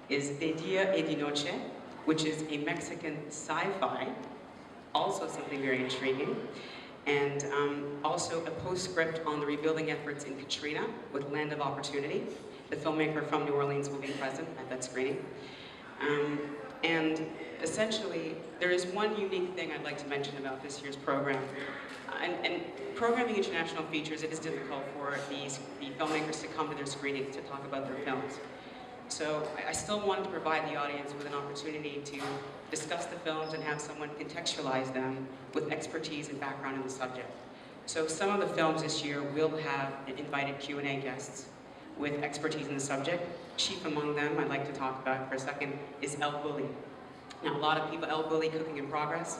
is De Dia y de Noche, which is a Mexican sci-fi, also something very intriguing, and also a postscript on the rebuilding efforts in Katrina with Land of Opportunity. The filmmaker from New Orleans will be present at that screening. And essentially, there is one unique thing I'd like to mention about this year's program. And programming international features, it is difficult for the filmmakers to come to their screenings to talk about their films. So I still wanted to provide the audience with an opportunity to discuss the films and have someone contextualize them with expertise and background in the subject. So some of the films this year will have invited Q&A guests with expertise in the subject. Chief among them, I'd like to talk about for a second, is El Bulli. Now, a lot of people, El Bulli Cooking in Progress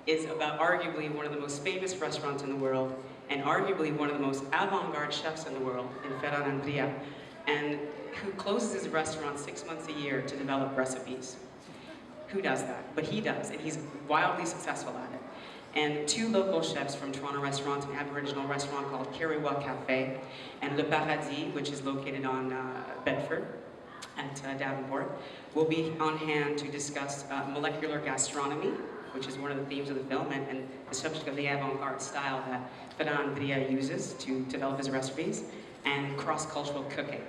is about arguably one of the most famous restaurants in the world and arguably one of the most avant-garde chefs in the world, in Ferran Adrià, and who closes his restaurant 6 months a year to develop recipes. Who does that? But he does, and he's wildly successful at it. And two local chefs from Toronto restaurants, an Aboriginal restaurant called Kiriwa Cafe, and Le Paradis, which is located on Bedford at Davenport, will be on hand to discuss molecular gastronomy, which is one of the themes of the film, and the subject of the avant-garde style that Ferran Adrià uses to develop his recipes, and cross-cultural cooking.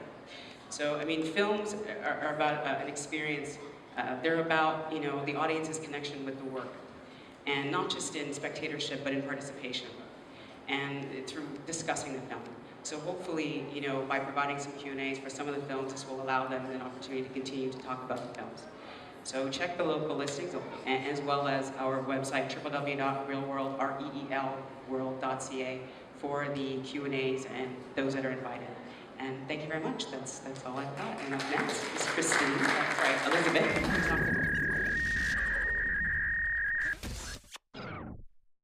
So, I mean, films are about an experience. They're about, you know, the audience's connection with the work, and not just in spectatorship, but in participation, and through discussing the film. So hopefully, you know, by providing some Q&As for some of the films, this will allow them an opportunity to continue to talk about the films. So check the local listings, as well as our website, www.reelworld.ca, for the Q&As and those that are invited. And thank you very much. That's all I've got. And up next is Christine, Elizabeth.